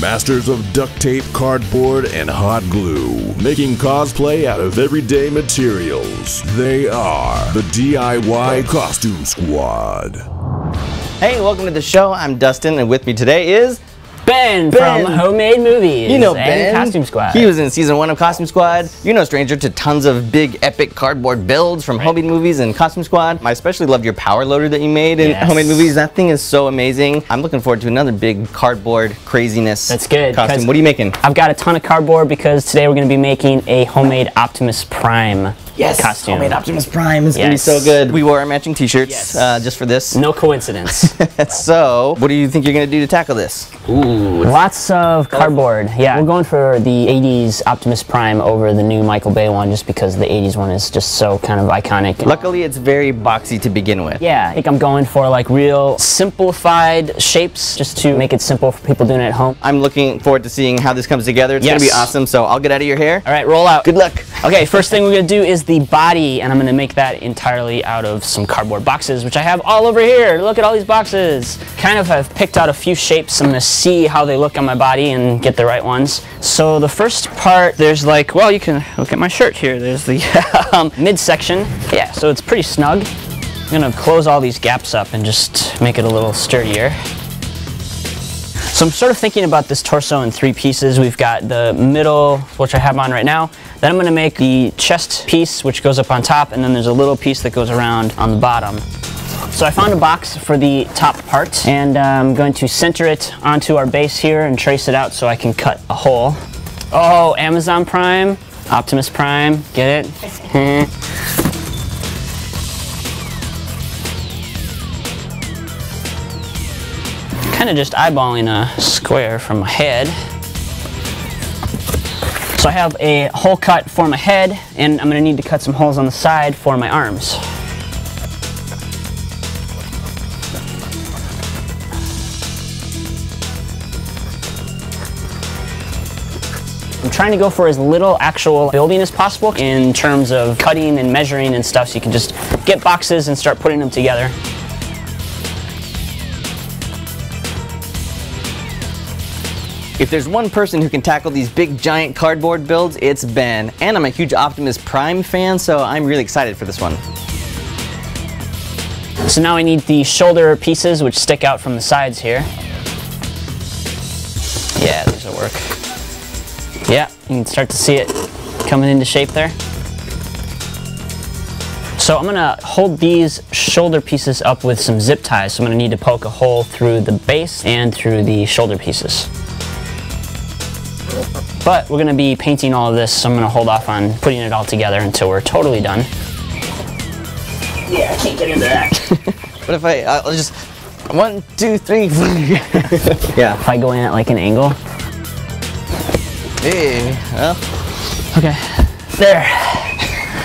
masters of duct tape, cardboard, and hot glue, making cosplay out of everyday materials. They are the DIY Costume Squad. Hey, welcome to the show. I'm Dustin, and with me today is Ben from Homemade Movies. You know and Ben. Costume Squad. He was in season 1 of Costume Squad. You're no stranger to tons of big, epic cardboard builds from Homemade Movies and Costume Squad. I especially loved your power loader that you made in Homemade Movies. That thing is so amazing. I'm looking forward to another big cardboard craziness. That's good. Costume. What are you making? I've got a ton of cardboard because today we're going to be making a homemade Optimus Prime costume. Homemade Optimus Prime. It's going to be so good. We wore our matching t-shirts just for this. No coincidence. So, what do you think you're going to do to tackle this? Ooh, lots of cardboard. Yeah, we're going for the 80s Optimus Prime over the new Michael Bay one just because the 80s one is just so kind of iconic. Luckily, it's very boxy to begin with. Yeah, I think I'm going for like real simplified shapes just to make it simple for people doing it at home. I'm looking forward to seeing how this comes together. It's going to be awesome, so I'll get out of your hair. All right, roll out. Good luck. Okay, first thing we're going to do is the body, and I'm going to make that entirely out of some cardboard boxes, which I have all over here. Look at all these boxes. Kind of have picked out a few shapes. I'm going to see how they look on my body and get the right ones. So the first part, there's like, well, you can look at my shirt here. There's the midsection. Yeah, so it's pretty snug. I'm going to close all these gaps up and just make it a little sturdier. So I'm sort of thinking about this torso in 3 pieces. We've got the middle, which I have on right now. Then I'm going to make the chest piece, which goes up on top, and then there's a little piece that goes around on the bottom. So I found a box for the top part, and I'm going to center it onto our base here and trace it out so I can cut a hole. Oh, Amazon Prime, Optimus Prime, get it? Kind of just eyeballing a square from my head. So I have a hole cut for my head, and I'm going to need to cut some holes on the side for my arms. I'm trying to go for as little actual building as possible in terms of cutting and measuring and stuff, so you can just get boxes and start putting them together. If there's one person who can tackle these big giant cardboard builds, it's Ben. And I'm a huge Optimus Prime fan, so I'm really excited for this one. So now I need the shoulder pieces, which stick out from the sides here. Yeah, these will work. Yeah, you can start to see it coming into shape there. So I'm gonna hold these shoulder pieces up with some zip ties. So I'm gonna need to poke a hole through the base and through the shoulder pieces. But we're going to be painting all of this, so I'm going to hold off on putting it all together until we're totally done. Yeah, I can't get into that. What if I'll just, 1, 2, 3, 4. Yeah. If I go in at like an angle. Hey, well. Okay, there.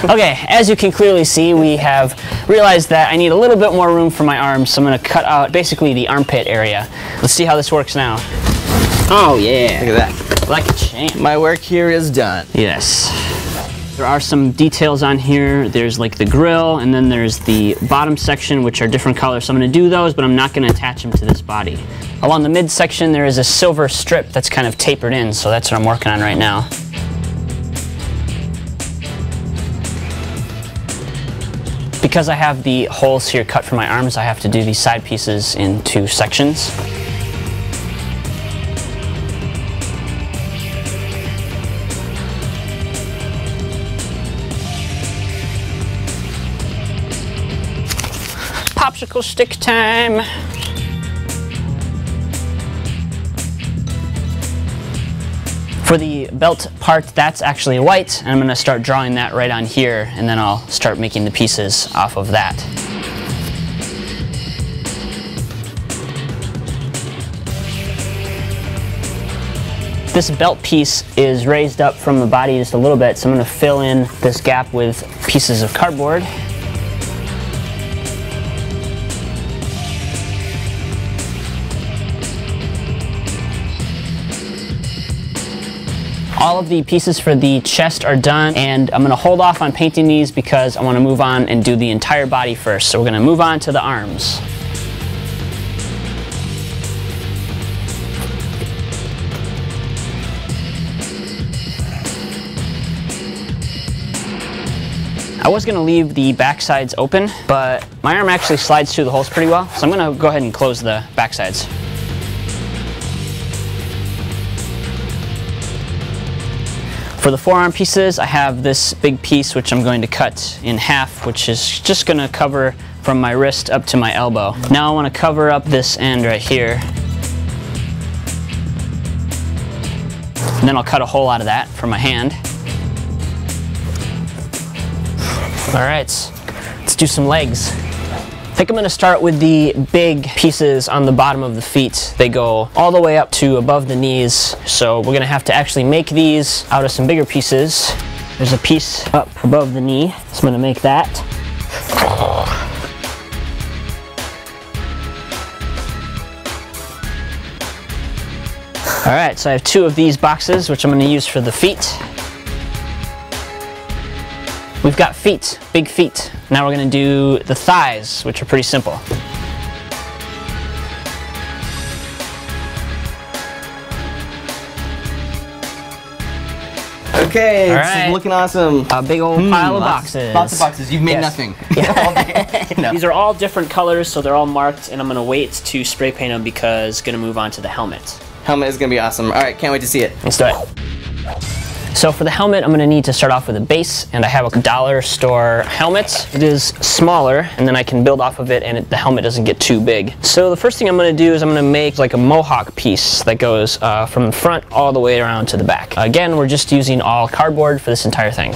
Okay, as you can clearly see, we have realized that I need a little bit more room for my arms, so I'm going to cut out basically the armpit area. Let's see how this works now. Oh yeah. Look at that. Like a champ. My work here is done. Yes. There are some details on here. There's like the grill, and then there's the bottom section, which are different colors. So I'm going to do those, but I'm not going to attach them to this body. Along the midsection, there is a silver strip that's kind of tapered in, so that's what I'm working on right now. Because I have the holes here cut for my arms, I have to do these side pieces in 2 sections. Popsicle stick time. For the belt part, that's actually white, and I'm going to start drawing that right on here, and then I'll start making the pieces off of that. This belt piece is raised up from the body just a little bit, so I'm going to fill in this gap with pieces of cardboard. All of the pieces for the chest are done, and I'm going to hold off on painting these because I want to move on and do the entire body first. So we're going to move on to the arms. I was gonna leave the back sides open, but my arm actually slides through the holes pretty well, so I'm gonna go ahead and close the back sides. For the forearm pieces, I have this big piece which I'm going to cut in half, which is just gonna cover from my wrist up to my elbow. Now I wanna cover up this end right here. And then I'll cut a hole out of that for my hand. All right, let's do some legs. I think I'm gonna start with the big pieces on the bottom of the feet. They go all the way up to above the knees. So we're gonna have to actually make these out of some bigger pieces. There's a piece up above the knee, so I'm gonna make that. All right, so I have 2 of these boxes, which I'm gonna use for the feet. We've got feet, big feet. Now we're gonna do the thighs, which are pretty simple. Okay, all this right. is looking awesome. A big old pile of boxes. Lots of boxes. You've made nothing. No. These are all different colors, so they're all marked, and I'm gonna wait to spray paint them because gonna move on to the helmet. Helmet is gonna be awesome. All right, can't wait to see it. Let's do it. So for the helmet, I'm gonna need to start off with a base, and I have a dollar store helmet. It is smaller, and then I can build off of it, and the helmet doesn't get too big. So the first thing I'm gonna do is I'm gonna make like a mohawk piece that goes from the front all the way around to the back. Again, we're just using all cardboard for this entire thing.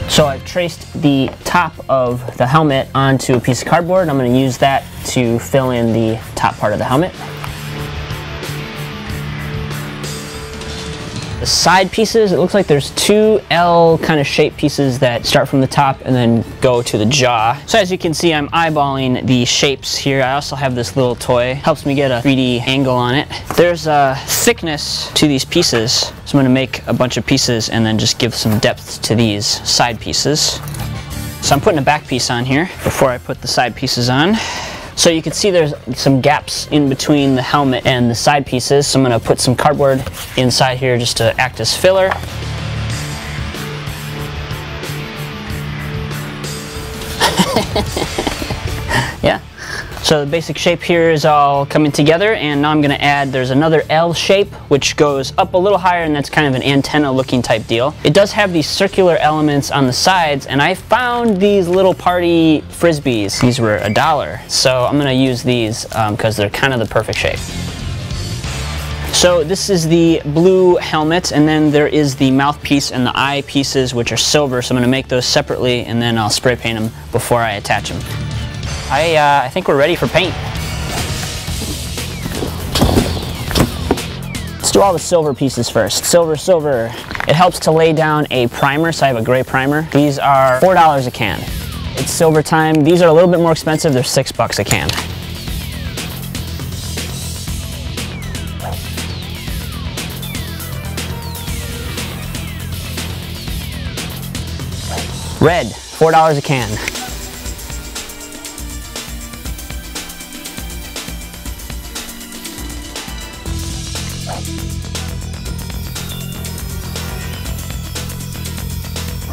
So I've traced the top of the helmet onto a piece of cardboard. I'm going to use that to fill in the top part of the helmet. The side pieces, it looks like there's 2 L kind of shaped pieces that start from the top and then go to the jaw. So as you can see, I'm eyeballing the shapes here. I also have this little toy. Helps me get a 3D angle on it. There's a thickness to these pieces. So I'm going to make a bunch of pieces and then just give some depth to these side pieces. So I'm putting a back piece on here before I put the side pieces on. So you can see there's some gaps in between the helmet and the side pieces. So I'm going to put some cardboard inside here just to act as filler. Yeah. So the basic shape here is all coming together, and now I'm going to add, there's another L shape which goes up a little higher, and that's kind of an antenna looking type deal. It does have these circular elements on the sides, and I found these little party frisbees. These were $1, so I'm going to use these because they're kind of the perfect shape. So this is the blue helmet, and then there is the mouthpiece and the eye pieces, which are silver, so I'm going to make those separately, and then I'll spray paint them before I attach them. I think we're ready for paint. Let's do all the silver pieces first. Silver, silver. It helps to lay down a primer, so I have a gray primer. These are $4 a can. It's silver time. These are a little bit more expensive. They're $6 a can. Red, $4 a can.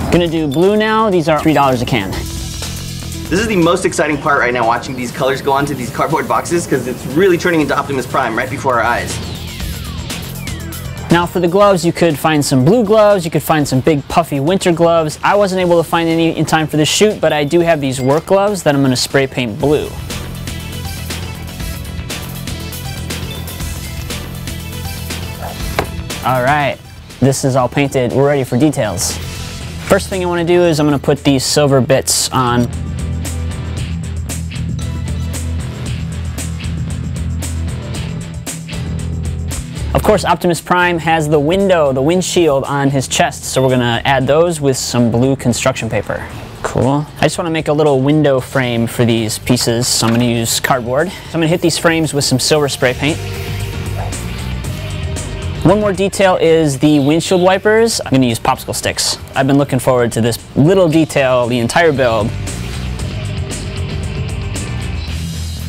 Gonna do blue now. These are $3 a can. This is the most exciting part right now, watching these colors go onto these cardboard boxes, because it's really turning into Optimus Prime right before our eyes. Now for the gloves, you could find some blue gloves, you could find some big puffy winter gloves. I wasn't able to find any in time for this shoot, but I do have these work gloves that I'm gonna spray paint blue. All right, this is all painted. We're ready for details. First thing I want to do is I'm going to put these silver bits on. Of course, Optimus Prime has the windshield on his chest, so we're going to add those with some blue construction paper. Cool. I just want to make a little window frame for these pieces, so I'm going to use cardboard. So I'm going to hit these frames with some silver spray paint. One more detail is the windshield wipers. I'm gonna use popsicle sticks. I've been looking forward to this little detail the entire build.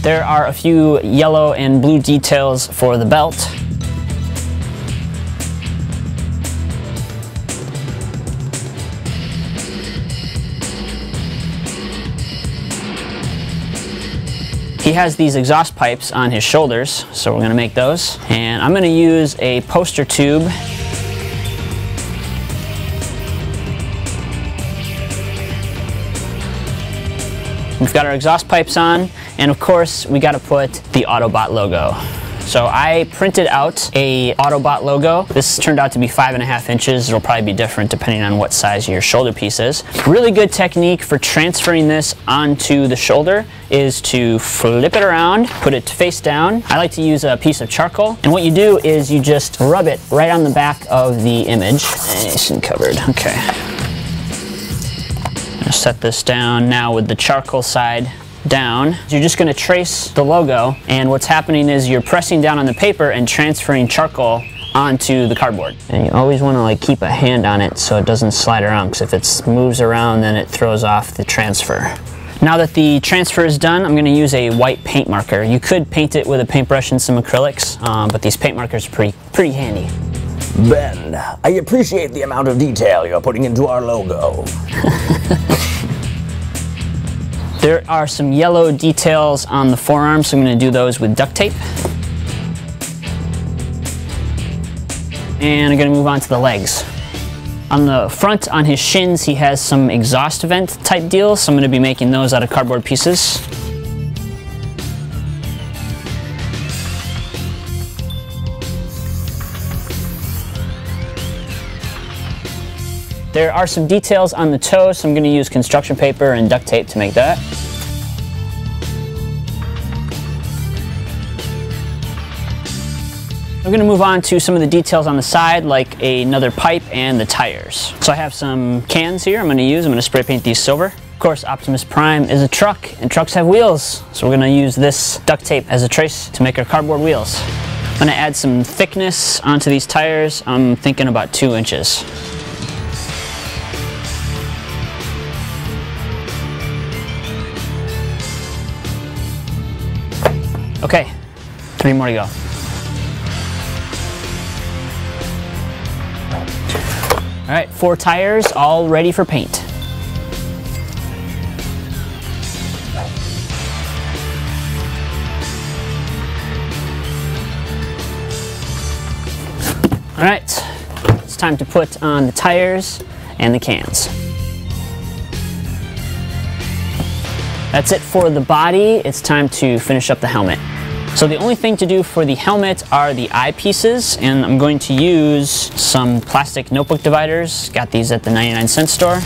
There are a few yellow and blue details for the belt. He has these exhaust pipes on his shoulders, so we're gonna make those. And I'm gonna use a poster tube. We've got our exhaust pipes on, and of course, we gotta put the Autobot logo. So I printed out a Autobot logo. This turned out to be 5.5 inches. It'll probably be different depending on what size your shoulder piece is. Really good technique for transferring this onto the shoulder is to flip it around, put it face down. I like to use a piece of charcoal. And what you do is you just rub it right on the back of the image. Nice and covered, okay. I'll set this down now with the charcoal side down. You're just going to trace the logo, and what's happening is you're pressing down on the paper and transferring charcoal onto the cardboard. And you always want to like keep a hand on it so it doesn't slide around, because if it moves around then it throws off the transfer. Now that the transfer is done, I'm going to use a white paint marker. You could paint it with a paintbrush and some acrylics, but these paint markers are pretty handy. Ben, I appreciate the amount of detail you're putting into our logo. There are some yellow details on the forearm, so I'm going to do those with duct tape. And I'm going to move on to the legs. On the front, on his shins, he has some exhaust vent type deals, so I'm going to be making those out of cardboard pieces. There are some details on the toes, so I'm going to use construction paper and duct tape to make that. I'm going to move on to some of the details on the side, like another pipe and the tires. So I have some cans here I'm going to spray paint these silver. Of course, Optimus Prime is a truck, and trucks have wheels, so we're going to use this duct tape as a trace to make our cardboard wheels. I'm going to add some thickness onto these tires. I'm thinking about 2 inches. Okay, 3 more to go. All right, 4 tires, all ready for paint. All right, it's time to put on the tires and the cans. That's it for the body. It's time to finish up the helmet. So the only thing to do for the helmet are the eyepieces, and I'm going to use some plastic notebook dividers. Got these at the 99-cent store.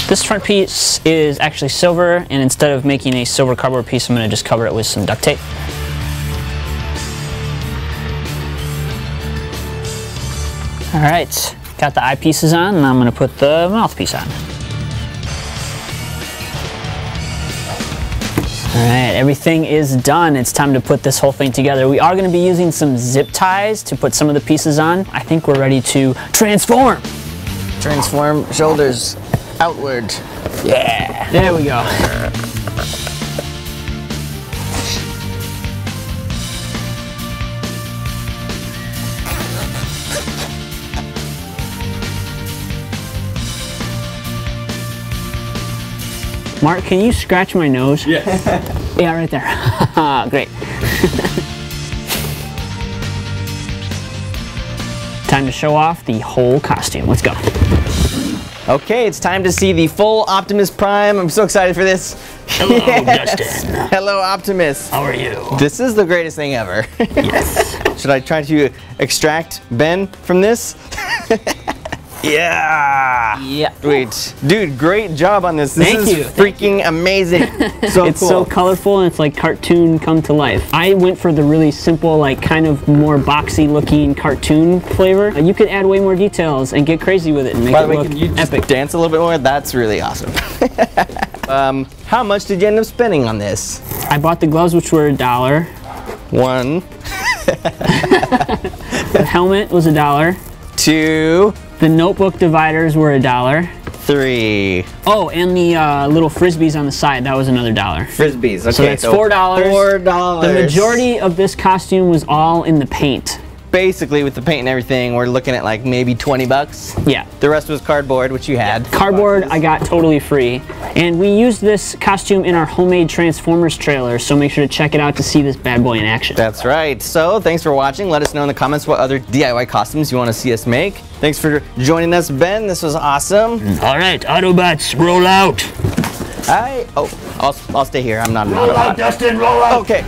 This front piece is actually silver, and instead of making a silver cardboard piece, I'm going to just cover it with some duct tape. All right, got the eyepieces on, and I'm going to put the mouthpiece on. All right, everything is done. It's time to put this whole thing together. We are going to be using some zip ties to put some of the pieces on. I think we're ready to transform. Transform shoulders outward. Yeah, there we go. Mark, can you scratch my nose? Yes. Yeah, right there. Great. Time to show off the whole costume. Let's go. Okay, it's time to see the full Optimus Prime. I'm so excited for this. Hello, Dustin. Hello, Optimus. How are you? This is the greatest thing ever. Yes. Should I try to extract Ben from this? Yeah. Yeah. Wait, dude, great job on this. This Thank is you. freaking amazing. So It's cool. so colorful, and it's like cartoon come to life. I went for the really simple, like kind of more boxy looking cartoon flavor. You could add way more details and get crazy with it and make By it the way, look can you just epic. dance a little bit more? That's really awesome. How much did you end up spending on this? I bought the gloves, which were $1. 1, The helmet was $1. 2, The notebook dividers were $1. 3. Oh, and the little frisbees on the side, that was another $1. FRISBEEs. Okay, So that's $4. $4. The majority of this costume was all in the paint. Basically, with the paint and everything, we're looking at like maybe 20 bucks. Yeah. The rest was cardboard, which you had. Cardboard I got totally free. And we used this costume in our homemade Transformers trailer, so make sure to check it out to see this bad boy in action. That's right. So, thanks for watching. Let us know in the comments what other DIY costumes you want to see us make. Thanks for joining us, Ben. This was awesome. All right, Autobots, roll out. I'll stay here. I'm not an Autobot. Dustin, roll out. Okay.